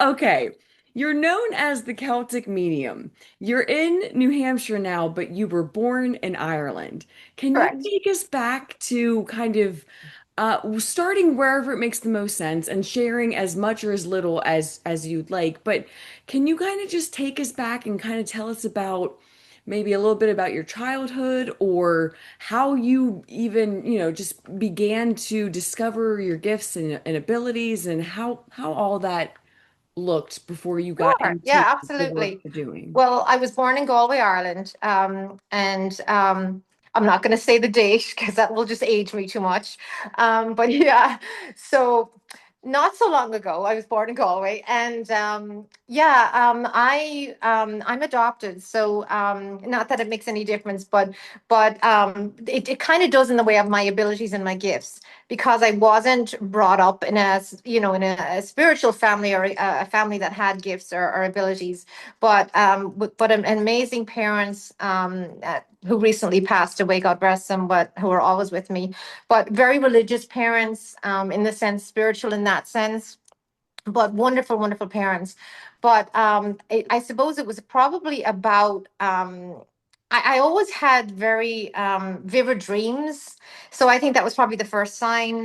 Okay. You're known as the Celtic Medium. You're in New Hampshire now, but you were born in Ireland. Can you Correct. take us back to kind of starting wherever it makes the most sense and sharing as much or as little as you'd like, but can you kind of just take us back and kind of tell us about maybe a little bit about your childhood or how you even, just began to discover your gifts and abilities and how all that looked before you got Sure. into Yeah, the work absolutely. you're doing. Well, I was born in Galway, Ireland, and I'm not going to say the date because that will just age me too much. But yeah, so not so long ago, I was born in Galway, and I'm adopted. So not that it makes any difference, but it kind of does in the way of my abilities and my gifts because I wasn't brought up in a spiritual family or a family that had gifts or abilities, but amazing parents who recently passed away, God rest them, but who are always with me. But very religious parents, in the sense, spiritual in that sense, but wonderful, wonderful parents. But I suppose it was probably about. I always had very vivid dreams, so I think that was probably the first sign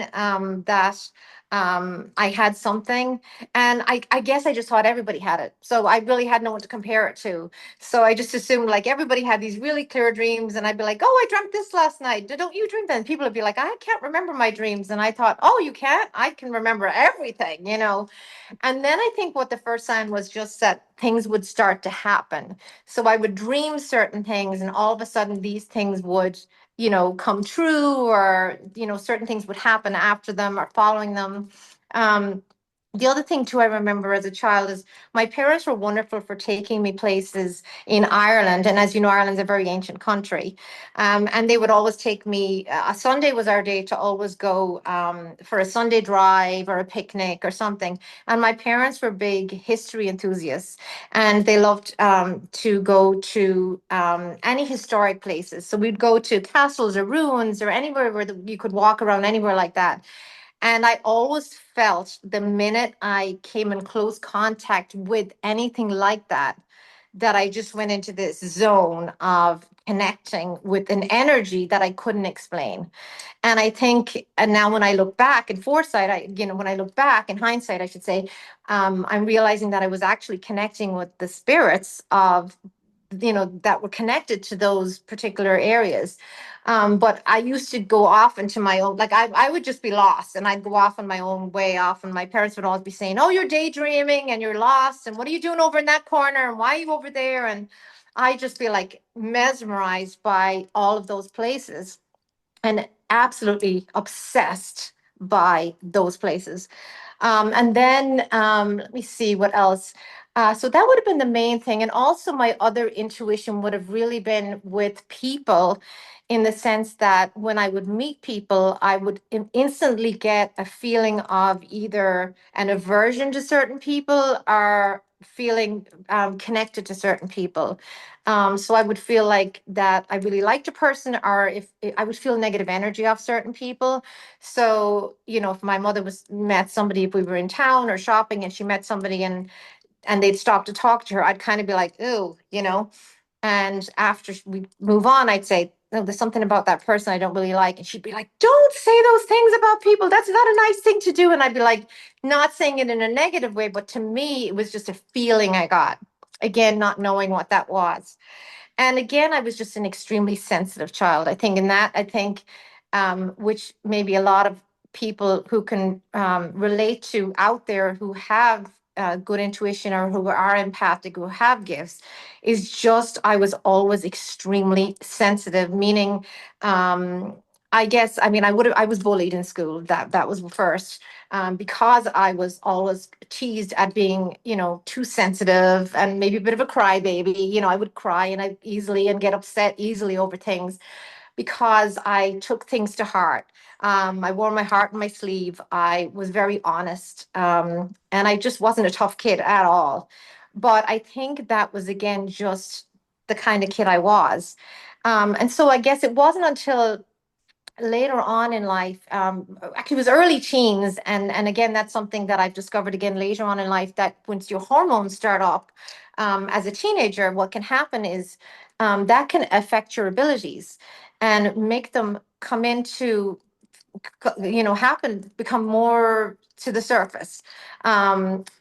that I had something. And I guess I just thought everybody had it, so I really had no one to compare it to. So I just assumed like everybody had these really clear dreams, and I'd be like, "Oh, I dreamt this last night. Don't you dream that?" And people would be like, "I can't remember my dreams," and I thought, "Oh, you can't? I can remember everything." And then I think what the first sign was just that things would start to happen. So I would dream certain things, and all of a sudden these things would, come true, or, certain things would happen after them or following them. Um, the other thing too I remember as a child is my parents were wonderful for taking me places in Ireland, and as you know, Ireland's a very ancient country, and they would always take me. A Sunday was our day to always go for a Sunday drive or a picnic or something. And my parents were big history enthusiasts, and they loved to go to any historic places. So we'd go to castles or ruins or anywhere where you could walk around anywhere like that. And I always felt the minute I came in close contact with anything like that, that I just went into this zone of connecting with an energy that I couldn't explain. And I think, and now when I look back in foresight, when I look back in hindsight, I should say, I'm realizing that I was actually connecting with the spirits of, that were connected to those particular areas. But I used to go off into my own, like I would just be lost, and I'd go off on my own way off. And my parents would always be saying, "Oh, you're daydreaming and you're lost. And what are you doing over in that corner? And why are you over there?" And I just feel like mesmerized by all of those places and absolutely obsessed by those places. And then let me see what else. So that would have been the main thing. And also, my other intuition would have really been with people, in the sense that when I would meet people, I would instantly get a feeling of either an aversion to certain people or feeling connected to certain people. So I would feel like that I really liked a person, or if I would feel negative energy off certain people. So, if my mother was met somebody, if we were in town or shopping and she met somebody and they'd stop to talk to her, I'd kind of be like, ooh. And after we move on, I'd say, no, there's something about that person I don't really like. And she'd be like, don't say those things about people. That's not a nice thing to do. And I'd be like, not saying it in a negative way, but to me, it was just a feeling I got. Again, not knowing what that was. And again, I was just an extremely sensitive child. I think, which maybe a lot of people who can relate to out there, who have good intuition or who are empathic, who have gifts, is just I was always extremely sensitive. Meaning, I guess, I mean, I was bullied in school. That was first, because I was always teased at being, too sensitive and maybe a bit of a crybaby. I would cry and I easily and get upset easily over things because I took things to heart. I wore my heart on my sleeve. I was very honest, and I just wasn't a tough kid at all. But I think that was again just the kind of kid I was. And so I guess it wasn't until later on in life, actually it was early teens, and again, that's something that I've discovered again later on in life, that once your hormones start up, as a teenager, what can happen is, that can affect your abilities and make them come into, happen, become more to the surface.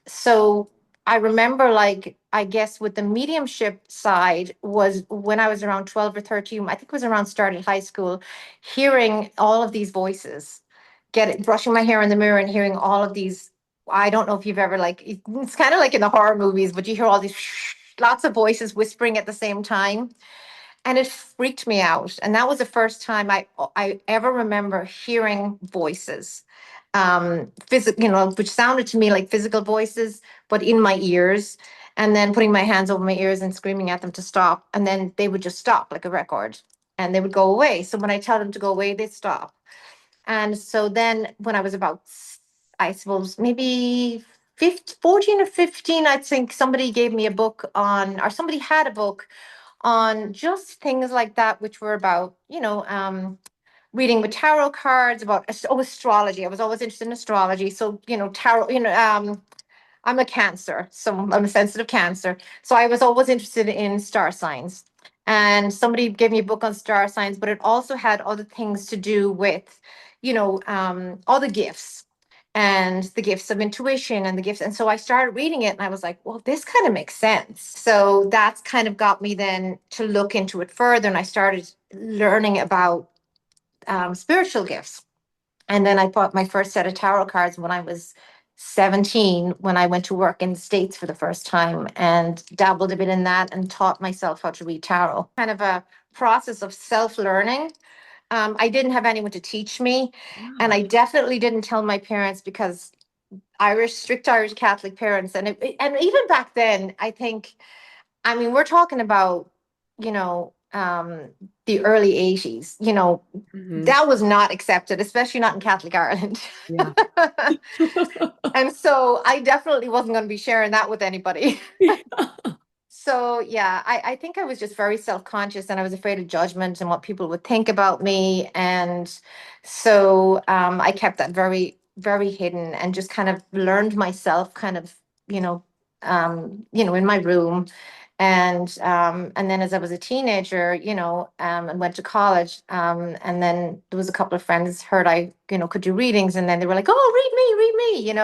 So I remember, like, I guess with the mediumship side was when I was around 12 or 13, I think it was around started high school, hearing all of these voices, brushing my hair in the mirror and hearing all of these. I don't know if you've ever, like, it's kind of like in the horror movies, but you hear all these lots of voices whispering at the same time, and it freaked me out. And that was the first time I ever remember hearing voices, physical, which sounded to me like physical voices, but in my ears, and then putting my hands over my ears and screaming at them to stop, and then they would just stop like a record, and they would go away. So when I tell them to go away, they stop. And so then when I was about, I suppose, maybe 15, 14 or 15, I think somebody gave me a book on, or somebody had a book on just things like that, which were about, reading with tarot cards, about astrology. I was always interested in astrology. So, tarot, I'm a Cancer, so I'm a sensitive Cancer. So I was always interested in star signs. And somebody gave me a book on star signs, but it also had other things to do with, all the gifts and the gifts of intuition and the gifts. And so I started reading it and I was like, well, this kind of makes sense. So that's kind of got me then to look into it further. And I started learning about, spiritual gifts. And then I bought my first set of tarot cards when I was 17, when I went to work in the States for the first time, and dabbled a bit in that and taught myself how to read tarot. Kind of a process of self learning. I didn't have anyone to teach me. And Wow. I definitely didn't tell my parents, because strict Irish Catholic parents. And even back then, I think, I mean, we're talking about, you know, um, the early 80s, Hmm. that was not accepted, especially not in Catholic Ireland. Yeah. And so I definitely wasn't going to be sharing that with anybody. So yeah, I think I was just very self-conscious, and I was afraid of judgment and what people would think about me. And so, I kept that very, very hidden, and just kind of learned myself, kind of, you know, in my room. And then as I was a teenager, and went to college, and then there was a couple of friends heard I, could do readings, and then they were like, "Oh, read me," and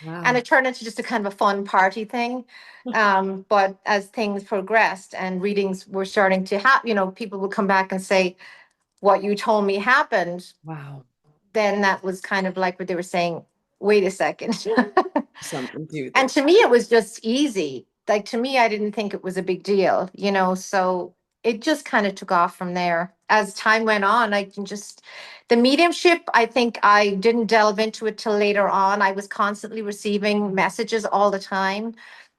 Wow. it turned into just a kind of a fun party thing. But as things progressed and readings were starting to happen, people would come back and say, what you told me happened. Wow. Then that was kind of like what they were saying, wait a second. Something to And this. to me, it was just easy. Like, to me, I didn't think it was a big deal, so it just kind of took off from there. As time went on, the mediumship, I think I didn't delve into it till later on. I was constantly receiving messages all the time,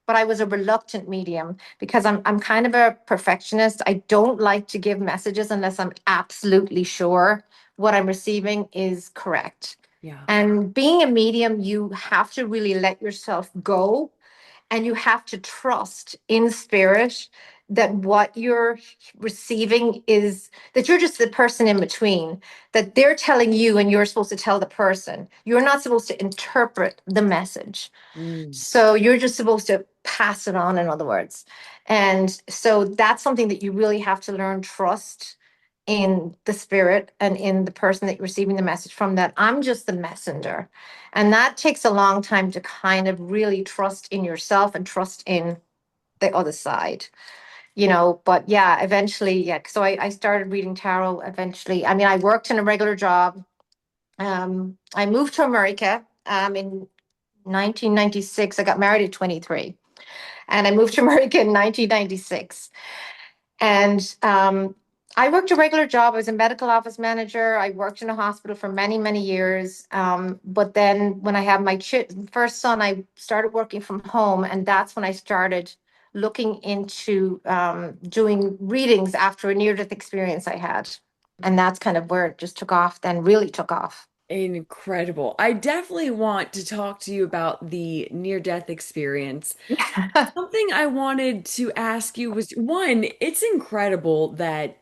but I was a reluctant medium because I'm kind of a perfectionist. I don't like to give messages unless I'm absolutely sure what I'm receiving is correct. Yeah. And being a medium, you have to really let yourself go, and you have to trust in spirit that what you're receiving is that you're just the person in between, that they're telling you and you're supposed to tell the person. You're not supposed to interpret the message. Mm. So you're just supposed to pass it on, in other words. And so that's something that you really have to learn trust in the spirit and in the person that you're receiving the message from, that I'm just the messenger. And that takes a long time to kind of really trust in yourself and trust in the other side. But yeah, eventually, yeah. So I started reading tarot eventually. I mean, I worked in a regular job. I moved to America in 1996. I got married at 23, and I moved to America in 1996. And I worked a regular job. I was a medical office manager. I worked in a hospital for many, many years. But then when I had my first son, I started working from home. And that's when I started looking into, doing readings after a near-death experience I had. And that's kind of where it just took off, then really took off. Incredible. I definitely want to talk to you about the near-death experience. Something I wanted to ask you was one, it's incredible that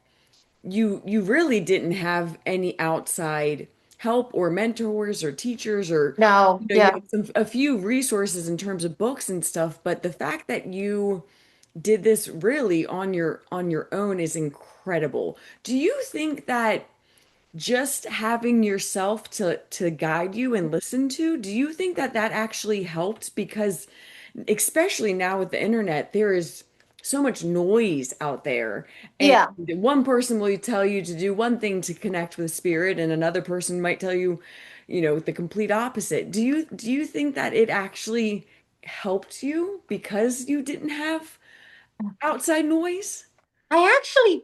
you really didn't have any outside help or mentors or teachers or No, you yeah. had a few resources in terms of books and stuff, but the fact that you did this really on your own is incredible. Do you think that just having yourself to guide you and listen to, do you think that that actually helped? Because especially now with the internet, there is so much noise out there. And Yeah. one person will tell you to do one thing to connect with spirit, and another person might tell you, the complete opposite. Do you think that it actually helped you because you didn't have outside noise? I actually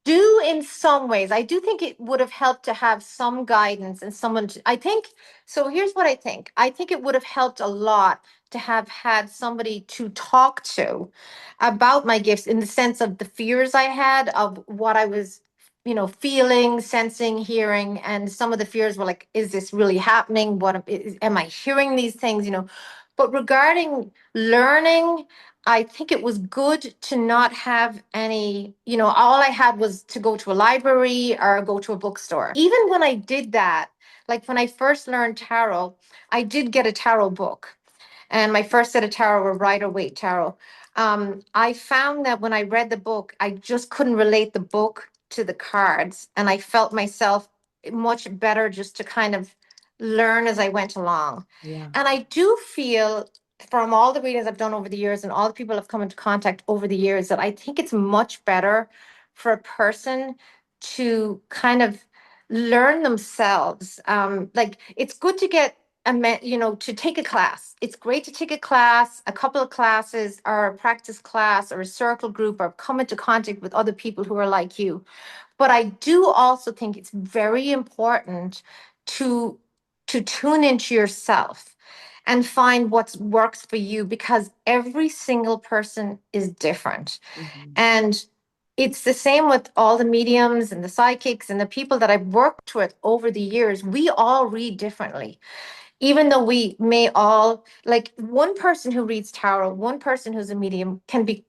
do in some ways. I do think it would have helped to have some guidance and someone I think so. Here's what I think. I think it would have helped a lot to have had somebody to talk to about my gifts in the sense of the fears I had of what I was, feeling, sensing, hearing. And some of the fears were like, is this really happening? Am I hearing these things? But regarding learning, I think it was good to not have any, all I had was to go to a library or go to a bookstore. Even when I did that, like when I first learned tarot, I did get a tarot book. And my first set of tarot were Rider-Waite tarot. I found that when I read the book, I just couldn't relate the book to the cards. And I felt myself much better just to kind of learn as I went along. Yeah. And I do feel from all the readings I've done over the years and all the people I've come into contact over the years that I think it's much better for a person to kind of learn themselves. Like it's good to get to take a class. It's great to take a class, a couple of classes, or a practice class, or a circle group, or come into contact with other people who are like you. But I do also think it's very important to tune into yourself and find what works for you because every single person is different. Mhm. And it's the same with all the mediums and the psychics and the people that I've worked with over the years. We all read differently, even though we may all, like one person who reads tarot, one person who's a medium can be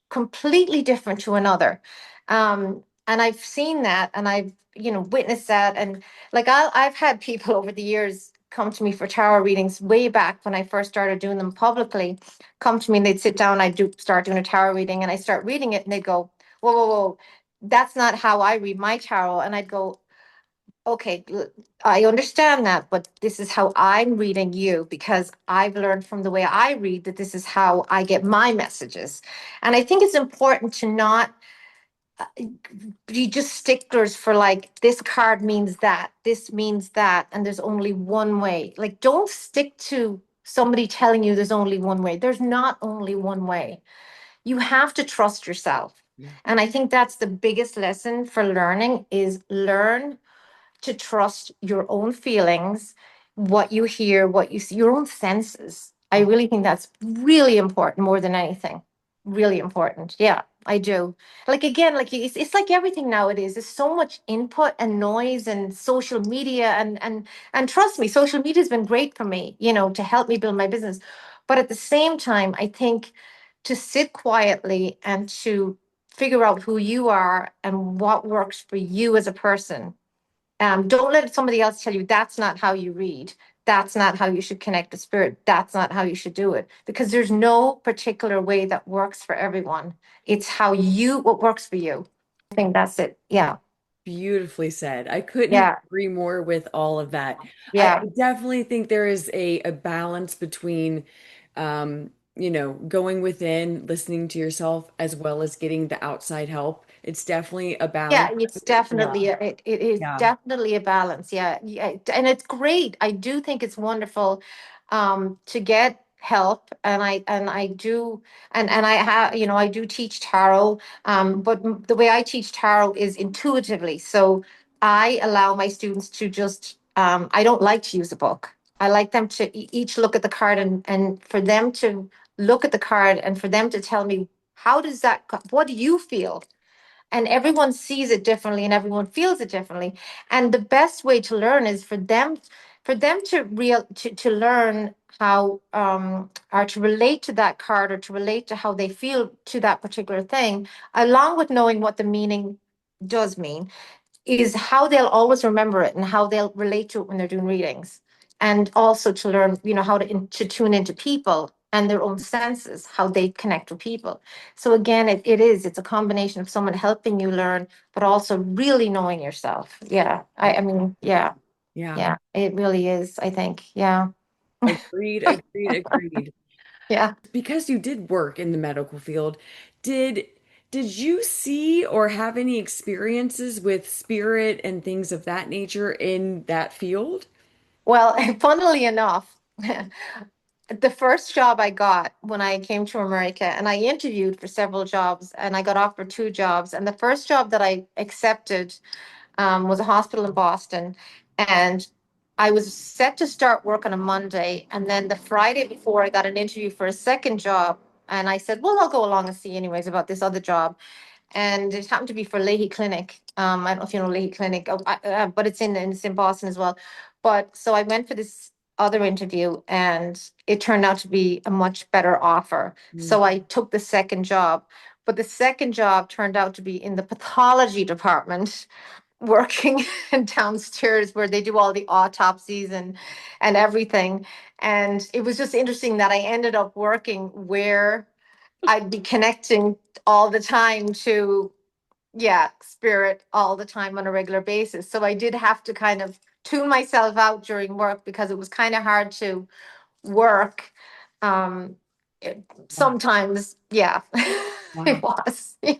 completely different to another. And I've seen that and I've, witnessed that. And like I've had people over the years come to me for tarot readings way back when I first started doing them publicly, come to me and they'd sit down, start doing a tarot reading and I start reading it and they'd go, whoa, whoa, whoa, that's not how I read my tarot. And I'd go, okay, I understand that, but this is how I'm reading you because I've learned from the way I read that this is how I get my messages. And I think it's important to not be just sticklers for like, this card means that, this means that, and there's only one way. Like, don't stick to somebody telling you there's only one way. There's not only one way. You have to trust yourself. Yeah. And I think that's the biggest lesson for learning is learn to trust your own feelings, what you hear, what you see, your own senses. I really think that's really important more than anything. Really important. Yeah, I do. Like again, like it's like everything nowadays. There's so much input and noise and social media and trust me, social media has been great for me, to help me build my business. But at the same time, I think to sit quietly and to figure out who you are and what works for you as a person. Don't let somebody else tell you that's not how you read. That's not how you should connect to spirit. That's not how you should do it. Because there's no particular way that works for everyone. It's what works for you. I think that's it. Yeah. Beautifully said. I couldn't Yeah. agree more with all of that. I Yeah. definitely think there is a balance between, going within, listening to yourself, as well as getting the outside help. It's definitely a Yeah, balance. it's Yeah. definitely it is Yeah. definitely a balance. Yeah, yeah, and it's great. I do think it's wonderful to get help, and I do, and I have, I do teach tarot. But the way I teach tarot is intuitively. So I allow my students to just I don't like to use a book. I like them to each look at the card and for them to look at the card and for them to tell me what do you feel? And everyone sees it differently and everyone feels it differently, and the best way to learn is for them to learn how or to relate to that card or to relate to how they feel to that particular thing, along with knowing what the meaning does mean is how they'll always remember it and how they'll relate to it when they're doing readings. And also to learn, how to tune into people and their own senses, how they connect with people. So again, it's a combination of someone helping you learn, but also really knowing yourself. Yeah. I mean, yeah, Yeah. yeah, it really is, I think. Yeah. Agreed, agreed, agreed. Yeah. Because you did work in the medical field, did did you see or have any experiences with spirit and things of that nature in that field? Well, funnily enough, the first job I got when I came to America, and I interviewed for several jobs, and I got offered two jobs. And the first job that I accepted was a hospital in Boston. And I was set to start work on a Monday. And then the Friday before, I got an interview for a second job. And I said, well, I'll go along and see anyways about this other job. And it happened to be for Leahy Clinic. I don't know if you know Leahy Clinic, but it's in Boston as well. But so I went for this other interview, and it turned out to be a much better offer. Mm. So I took the second job, but the second job turned out to be in the pathology department, working downstairs where they do all the autopsies and everything. And it was just interesting that I ended up working where I'd be connecting all the time to, yeah, spirit all the time on a regular basis. So I did have to kind of tune myself out during work because it was kind of hard to work. Um, Wow. Sometimes, yeah, it Wow. was. Yeah.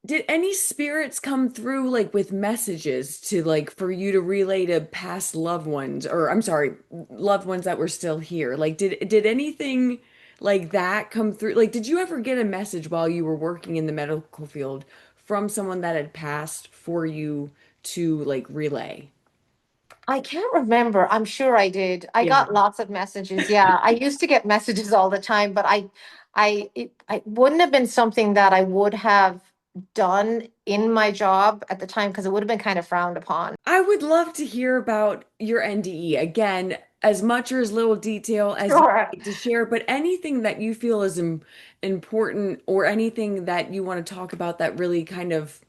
Did any spirits come through like with messages to like for you to relay to past loved ones, or I'm sorry, loved ones that were still here? Like did anything like that come through? Like did you ever get a message while you were working in the medical field from someone that had passed for you to like relay? I can't remember. I'm sure I did. I Yeah. got lots of messages. Yeah, I used to get messages all the time, but I wouldn't have been something that I would have done in my job at the time because it would have been kind of frowned upon. I would love to hear about your NDE. Again, as much or as little detail as you Sure. need to share, but anything that you feel is important or anything that you want to talk about that really kind of,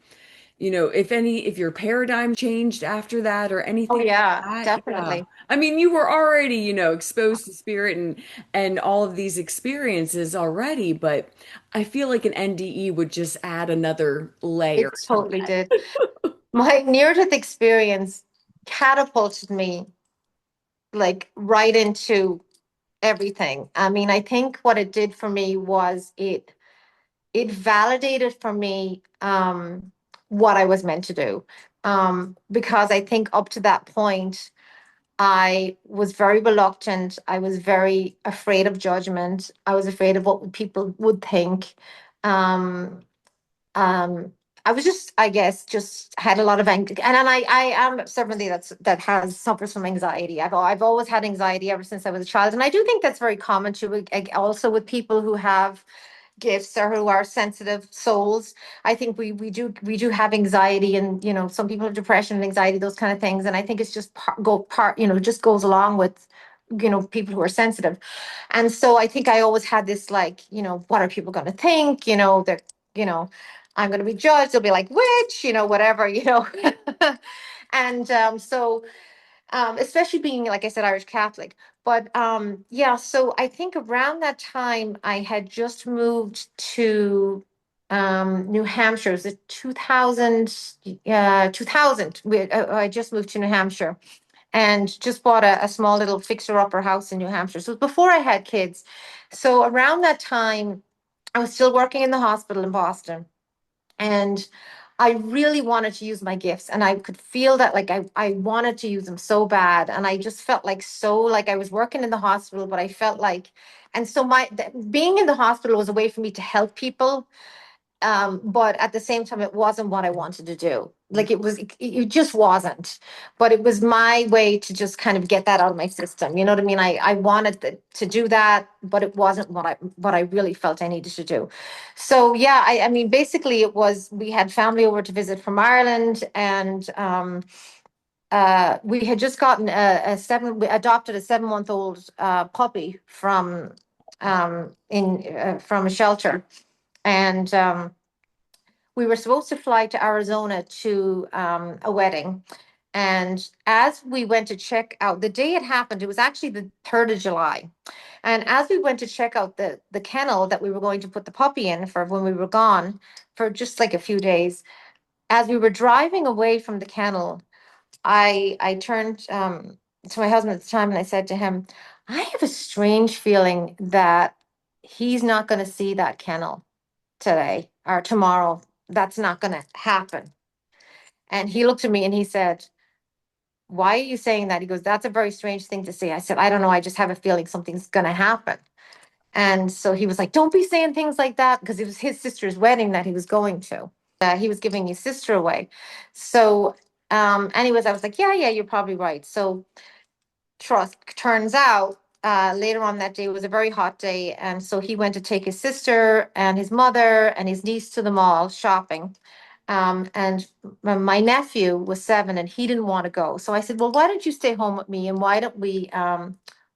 if your paradigm changed after that or Oh anything yeah, like that. Yeah. definitely. I mean, you were already, exposed to spirit and all of these experiences already, but I feel like an NDE would just add another layer It to totally did. My near-death experience catapulted me like right into everything. I mean, I think what it did for me was it validated for me what I was meant to do. Because I think up to that point, I was very reluctant. I was very afraid of judgment. I was afraid of what people would think. Um, um, I was just, I guess, just had a lot of anxiety, and I am somebody that has suffers from anxiety. I've always had anxiety ever since I was a child, and I do think that's very common to also with people who have gifts or who are sensitive souls. I think we do have anxiety, and some people have depression and anxiety, those kind of things. And I think it's just just goes along with people who are sensitive. And so I think I always had this like, what are people going to think? That you know I'm going to be judged. They'll be like, witch, whatever. And so especially being, like I said, Irish Catholic. But yeah, so I think around that time I had just moved to New Hampshire. It was it 2000, 2000. I just moved to New Hampshire and just bought a small little fixer-upper house in New Hampshire. So it was before I had kids. So around that time, I was still working in the hospital in Boston. And I really wanted to use my gifts, and I could feel that like I wanted to use them so bad. And I just felt like so like I was working in the hospital, but I felt like, and so being in the hospital was a way for me to help people, but at the same time it wasn't what I wanted to do. Like it just wasn't. But it was my way to just kind of get that out of my system, you know what I mean? I wanted to do that, but it wasn't what I really felt I needed to do. So yeah, I mean basically it was, we had family over to visit from Ireland, and we had just gotten we adopted a 7-month-old puppy from a shelter. And We were supposed to fly to Arizona to a wedding. And as we went to check out, the day it happened, it was actually the 3rd of July. And as we went to check out the kennel that we were going to put the puppy in for when we were gone for just like a few days, as we were driving away from the kennel, I turned to my husband at the time and I said to him, I have a strange feeling that he's not going to see that kennel today or tomorrow. That's not going to happen. And he looked at me and he said, why are you saying that? He goes, that's a very strange thing to say. I said, I don't know. I just have a feeling something's going to happen. And so he was like, don't be saying things like that, because it was his sister's wedding that he was going to. He was giving his sister away. So, anyways, I was like, yeah, you're probably right. So, trust turns out later on that day was a very hot day. And so he went to take his sister and his mother and his niece to the mall shopping. And my nephew was 7 and he didn't want to go. So I said, well, why don't you stay home with me and why don't we,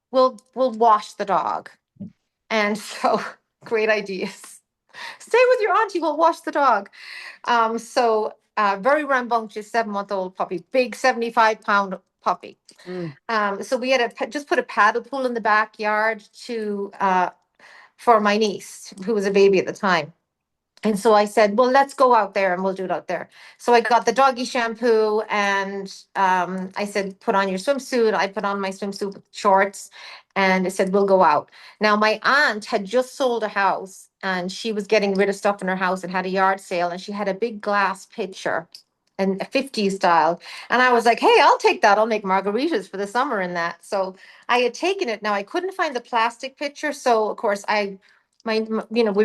we'll wash the dog. And so great ideas. Stay with your auntie, we'll wash the dog. Very rambunctious 7-month-old puppy, big 75-pound puppy. Mm. So we had just put a paddle pool in the backyard to for my niece, who was a baby at the time. And so I said, well, let's go out there and we'll do it out there. So I got the doggy shampoo and I said, put on your swimsuit. I put on my swimsuit with shorts and I said, we'll go out. Now, my aunt had just sold a house and she was getting rid of stuff in her house and had a yard sale and she had a big glass pitcher and a 50s style. And I was like, hey, I'll take that. I'll make margaritas for the summer in that. So I had taken it. Now I couldn't find the plastic pitcher. So of course we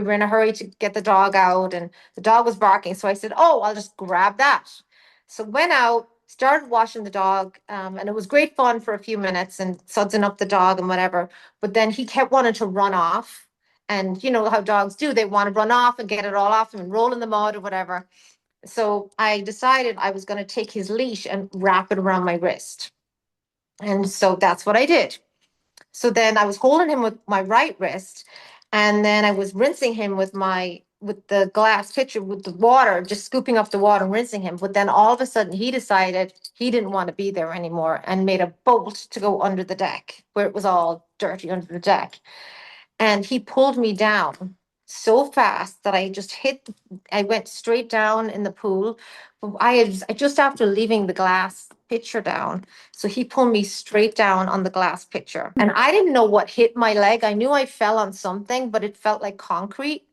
were in a hurry to get the dog out and the dog was barking. So I said, oh, I'll just grab that. So went out, started washing the dog, and it was great fun for a few minutes and sudsing up the dog and whatever. But then he kept wanting to run off. And you know how dogs do, they want to run off and get it all off him and roll in the mud or whatever. So I decided I was going to take his leash and wrap it around my wrist. And so that's what I did. So then I was holding him with my right wrist, and then I was rinsing him with the glass pitcher with the water, just scooping up the water and rinsing him. But then all of a sudden he decided he didn't want to be there anymore and made a bolt to go under the deck where it was all dirty under the deck. And he pulled me down so fast that I went straight down in the pool. Just after leaving the glass pitcher down. So he pulled me straight down on the glass pitcher. And I didn't know what hit my leg. I knew I fell on something, but it felt like concrete.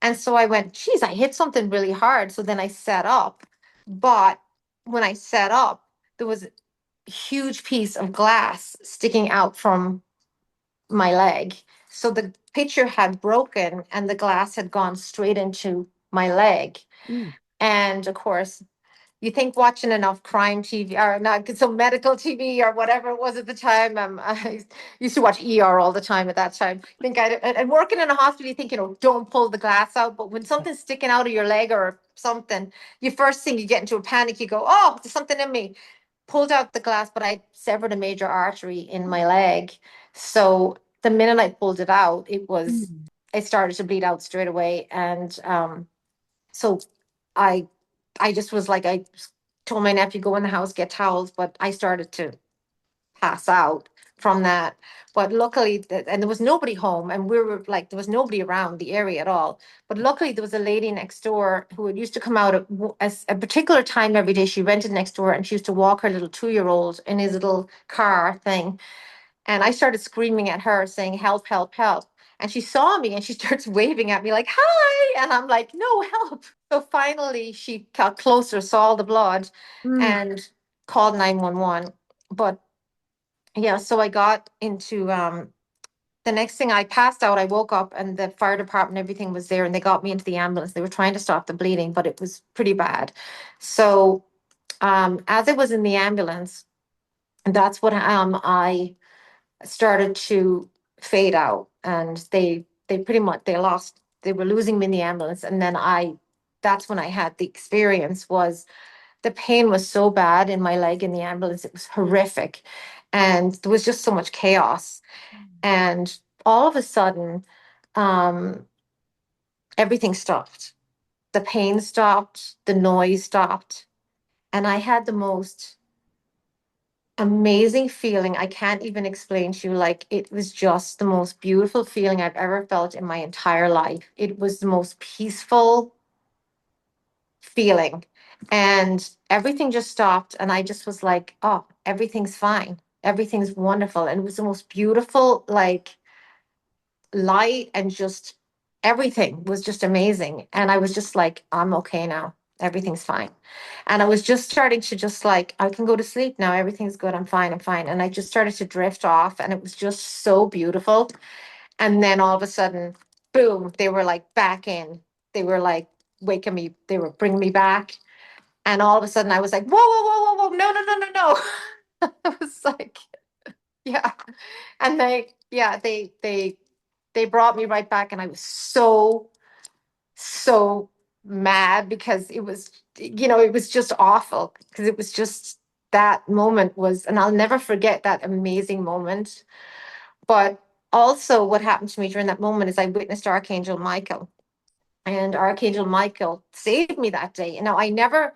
And so I went, geez, I hit something really hard. So then I sat up. But when I sat up, there was a huge piece of glass sticking out from my leg. So the pitcher had broken and the glass had gone straight into my leg. Mm. And of course, you think watching enough crime TV or not some medical TV or whatever it was at the time. I used to watch ER all the time at that time. I think and working in a hospital, you think, don't pull the glass out. But when something's sticking out of your leg or something, you first thing you get into a panic, you go, oh, there's something in me. Pulled out the glass, but I severed a major artery in my leg. So the minute I pulled it out, Mm. it started to bleed out straight away. And so I I just was like, I told my nephew, go in the house, get towels, but I started to pass out from that. But luckily, and there was nobody home, and we were like, there was nobody around the area at all. But luckily, there was a lady next door who had used to come out at a particular time every day. She rented next door, and she used to walk her little 2-year-old in his little car thing. And I started screaming at her, saying, help, help, help. And she saw me and she starts waving at me like, hi. And I'm like, no, help. So finally, she got closer, saw all the blood, Mm. and called 911. But yeah, so I got into the next thing I passed out, I woke up and the fire department, everything was there, and they got me into the ambulance. They were trying to stop the bleeding, but it was pretty bad. So as I was in the ambulance, that's what I started to fade out, and they pretty much they were losing me in the ambulance. And then that's when I had the experience. Was the pain was so bad in my leg in the ambulance, it was horrific, and there was just so much chaos. And all of a sudden, um everything stopped. the pain stopped, the noise stopped, and I had the most amazing feeling. I can't even explain to you. Like, it was just the most beautiful feeling I've ever felt in my entire life. It was the most peaceful feeling. And everything just stopped. And I just was like, oh, everything's fine. Everything's wonderful. And it was the most beautiful, like, light, and just everything was just amazing. And I was just like, I'm okay now. Everything's fine. And I was just starting to just like, I can go to sleep now. Everything's good. I'm fine. I'm fine. And I just started to drift off, and it was just so beautiful. And then all of a sudden, boom, they were like back in. They were like waking me, they were bringing me back. And all of a sudden I was like, whoa, whoa, whoa, whoa, whoa, no, no, no, no, no. I was like, yeah. And they brought me right back, and I was so mad, because it was, it was just awful, because it was just, that moment was, and I'll never forget that amazing moment. But also what happened to me during that moment is I witnessed Archangel Michael. And Archangel Michael saved me that day. You know, I never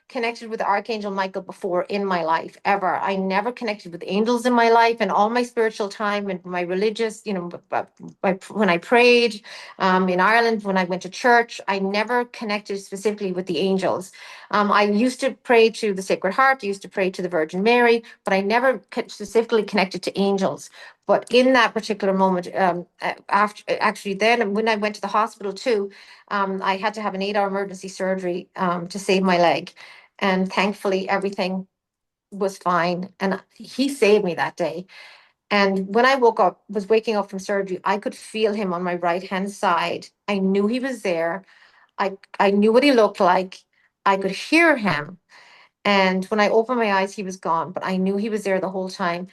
connected with Archangel Michael before in my life, ever. I never connected with angels in my life, and all my spiritual time and my religious, when I prayed in Ireland, when I went to church, I never connected specifically with the angels. I used to pray to the Sacred Heart, I used to pray to the Virgin Mary, but I never specifically connected to angels. But in that particular moment, after, actually, then when I went to the hospital too, I had to have an 8-hour emergency surgery to save my leg, and thankfully everything was fine. And he saved me that day. And when I was waking up from surgery, I could feel him on my right hand side. I knew he was there. I knew what he looked like. I could hear him. And when I opened my eyes, he was gone, but I knew he was there the whole time.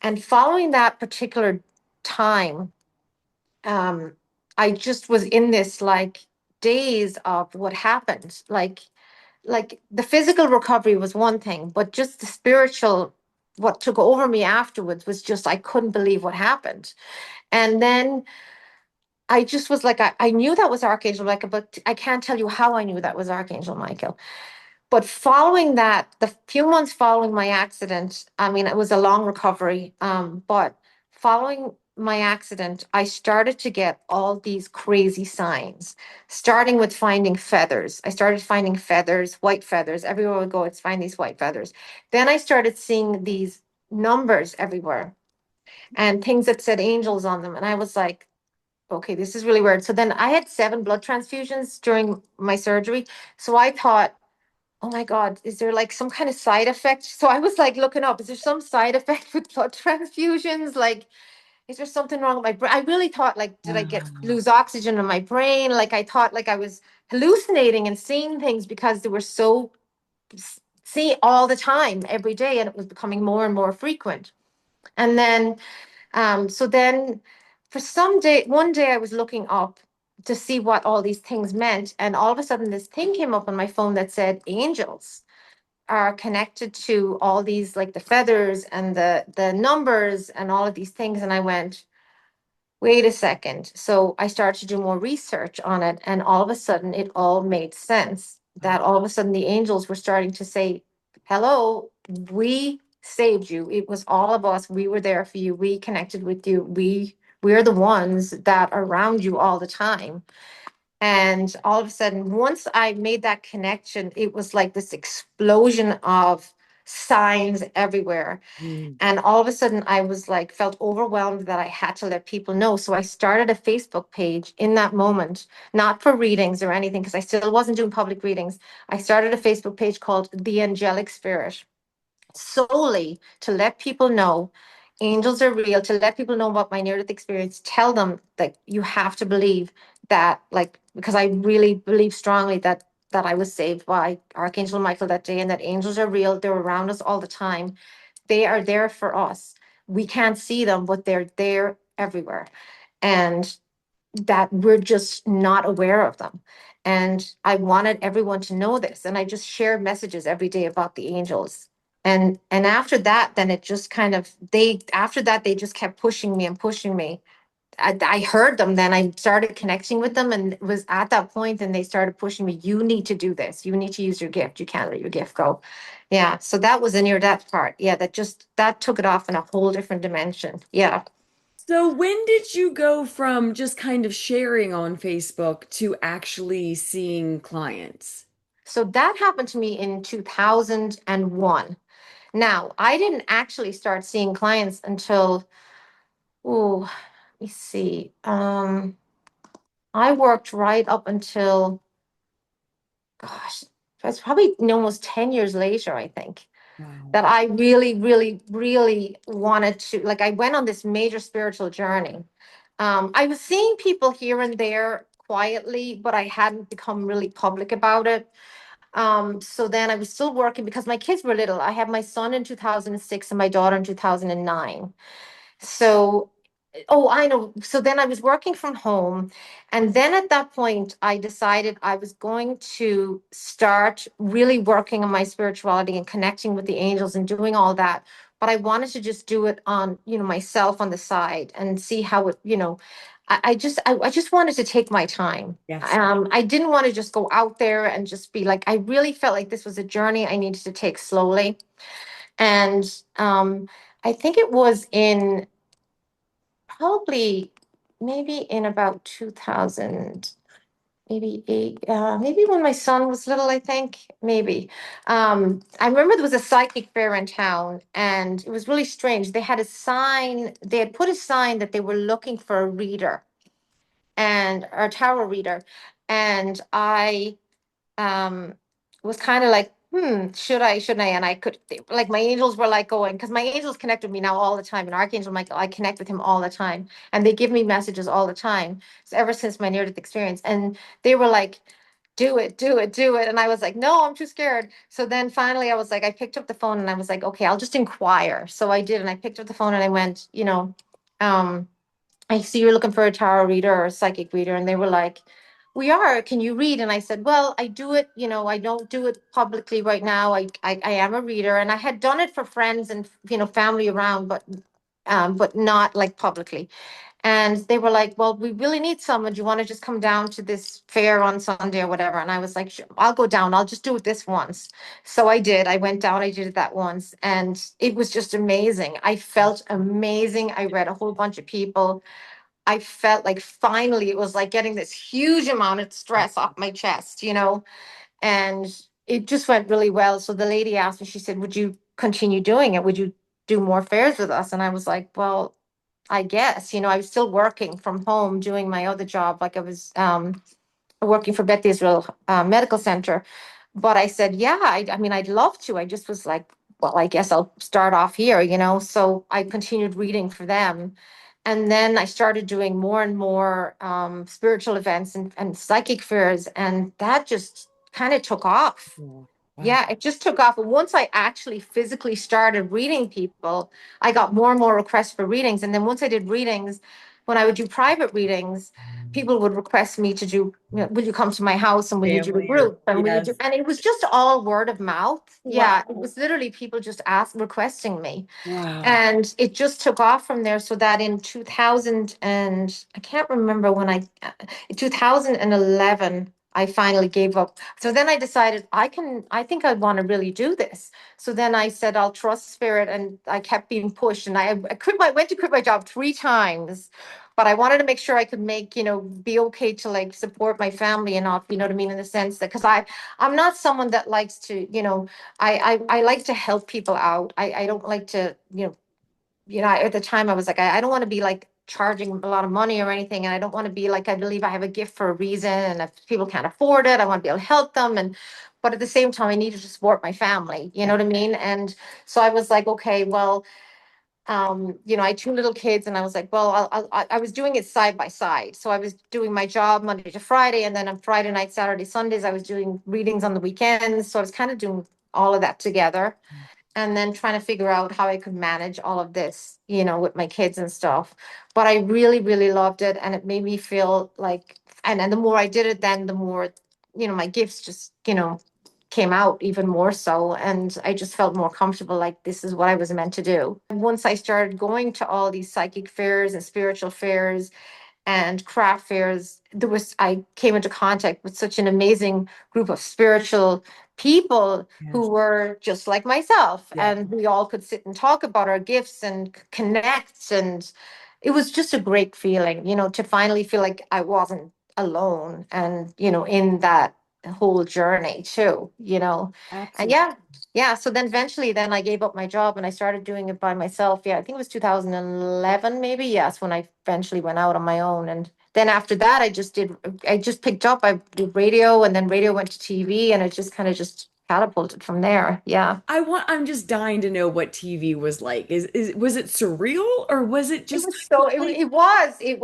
And following that particular time, um, I just was in this like daze of what happened. Like the physical recovery was one thing, but just the spiritual, what took over me afterwards was just, I couldn't believe what happened. And then I just was like, I knew that was Archangel Michael, but I can't tell you how I knew that was Archangel Michael. But following that, the few months following my accident, I mean, it was a long recovery. But following my accident, I started to get all these crazy signs, starting with finding feathers. I started finding feathers, white feathers. Everywhere I go, it's find these white feathers. Then I started seeing these numbers everywhere, and things that said angels on them. And I was like, okay, this is really weird. So then I had 7 blood transfusions during my surgery. So I thought, oh my God, is there like some kind of side effect? So I was like looking up, is there some side effect with blood transfusions? Like, is there something wrong with my brain? I really thought, like, did I Wow. lose oxygen in my brain? Like, I thought like I was hallucinating and seeing things, because they were so see all the time, every day, and it was becoming more and more frequent. And then so then one day I was looking up to see what all these things meant. And all of a sudden this thing came up on my phone that said angels are connected to all these, like the feathers and the numbers and all of these things. And I went, wait a second. So I started to do more research on it, and all of a sudden it all made sense. That all of a sudden the angels were starting to say, hello, we saved you. It was all of us. We were there for you. We connected with you. We're the ones that are around you all the time. And all of a sudden, once I made that connection, it was like this explosion of signs everywhere. Mm. And all of a sudden, I was like, felt overwhelmed that I had to let people know. So I started a Facebook page in that moment, not for readings or anything, because I still wasn't doing public readings. I started a Facebook page called The Angelic Spirit, solely to let people know angels are real, to let people know about my near-death experience, tell them that you have to believe that, like, because I really believe strongly that I was saved by Archangel Michael that day, and that angels are real. They're around us all the time. They are there for us. We can't see them, but they're there everywhere. And that we're just not aware of them. And I wanted everyone to know this. And I just shared messages every day about the angels. And after that, then it just kind of, after that, they just kept pushing me and pushing me. I heard them, then I started connecting with them, and it was at that point, and they started pushing me, you need to do this. You need to use your gift. You can't let your gift go. Yeah. So that was the near death part. Yeah. That took it off in a whole different dimension. Yeah. So when did you go from just kind of sharing on Facebook to actually seeing clients? So that happened to me in 2001. Now, I didn't actually start seeing clients until, oh, let me see. I worked right up until, gosh, that's probably almost 10 years later, I think, Wow. that I really, really, really wanted to, like, I went on this major spiritual journey. I was seeing people here and there quietly, but I hadn't become really public about it. So then I was still working because my kids were little. I had my son in 2006 and my daughter in 2009. So, oh, I know. So then I was working from home. And then at that point, I decided I was going to start really working on my spirituality and connecting with the angels and doing all that. But I wanted to just do it on, myself on the side and see how it, I just wanted to take my time. Yes. I didn't want to just go out there and just be like, I really felt like this was a journey I needed to take slowly. And I think it was in probably maybe in about 2000, maybe eight, maybe when my son was little, I think, maybe. I remember there was a psychic fair in town, and it was really strange. They had a sign, they had put a sign that they were looking for a reader and or a tarot reader. And I um was kind of like, should I, shouldn't I? And I could, like, my angels were like going, because my angels connect with me now all the time. And Archangel Michael, I connect with him all the time. And they give me messages all the time. So ever since my near death experience. And they were like, do it, do it, do it. And I was like, no, I'm too scared. So then finally I was like, I picked up the phone and I was like, okay, I'll just inquire. So I did. And I picked up the phone and I went, um, I see you're looking for a tarot reader or a psychic reader. And they were like, we are. Can you read? And I said, well, I do it, I don't do it publicly right now. I am a reader. And I had done it for friends and, family around, but not like publicly. And they were like, well, we really need someone. Do you want to just come down to this fair on Sunday or whatever? And I was like, sure, I'll go down. I'll just do it this once. So I did. I went down. I did it that once. And it was just amazing. I felt amazing. I read a whole bunch of people. I felt like finally it was like getting this huge amount of stress off my chest, and it just went really well. So the lady asked me, she said, would you continue doing it? Would you do more fairs with us? And I was like, well, I guess, I was still working from home doing my other job. Like I was working for Beth Israel Medical Center. But I said, yeah, I mean, I'd love to. I just was like, well, I guess I'll start off here, So I continued reading for them. And then I started doing more and more spiritual events and psychic fairs. And that just kind of took off. Wow. Wow. Yeah, it just took off. And once I actually physically started reading people, I got more and more requests for readings. And then once I did readings, when I would do private readings, people would request me to do, will you come to my house and will you do a Family or group? And will you do, yes. and it was just all word of mouth. Yeah, it Wow. was literally people just requesting me. Wow. And it just took off from there. So that in 2000, and I can't remember when in 2011, I finally gave up. So then I decided I think I want to really do this. So then I said, I'll trust spirit. And I kept being pushed. And went to quit my job 3 times, but I wanted to make sure I could make, be okay to like support my family and not, you know what I mean? In the sense that, because I'm not someone that likes to, I like to help people out. I don't like to, at the time I was like, I don't want to be like charging a lot of money or anything. And I don't want to be like, I believe I have a gift for a reason. And if people can't afford it, I want to be able to help them. But at the same time, I needed to support my family, you know what I mean? And so I was like, okay, well, I had 2 little kids and I was like, well, I was doing it side by side. So I was doing my job Monday to Friday. And then on Friday night, Saturday, Sundays, I was doing readings on the weekends. So I was kind of doing all of that together and then trying to figure out how I could manage all of this, with my kids and stuff. But I really, really loved it. And it made me feel like, and the more I did it, then the more, my gifts just, came out even more so. And I just felt more comfortable, like this is what I was meant to do. And once I started going to all these psychic fairs and spiritual fairs and craft fairs, I came into contact with such an amazing group of spiritual people who Yes. were just like myself, Yeah. and we all could sit and talk about our gifts and connect. And it was just a great feeling, to finally feel like I wasn't alone, and in that whole journey too. And Absolutely. yeah, so then eventually then I gave up my job and I started doing it by myself. Yeah, I think it was 2011 maybe. Yes, when I eventually went out on my own. And then after that I just picked up, I did radio, and then radio went to TV, and it just kind of just catapulted from there. Yeah. I'm just dying to know what TV was like. Was it surreal or was it It just was so kind of like, it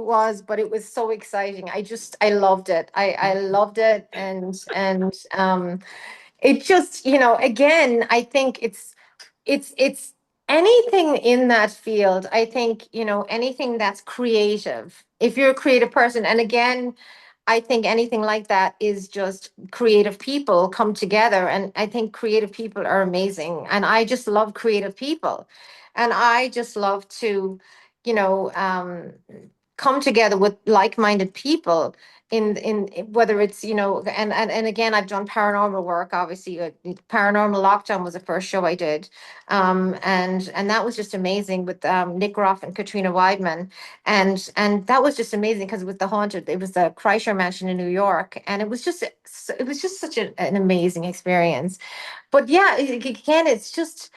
was, but it was so exciting. I loved it. I loved it. And it just, again, I think it's anything in that field. I think, anything that's creative. If you're a creative person, and again, I think anything like that is just creative people come together. And I think creative people are amazing. And I just love creative people. And I just love to, you know, um, come together with like-minded people in whether it's, and again, I've done paranormal work. Obviously, Paranormal Lockdown was the first show I did. And that was just amazing with Nick Groff and Katrina Weidman. And that was just amazing because with the haunted, it was the Kreischer Mansion in New York, and it was just such an amazing experience. But yeah, again, it's just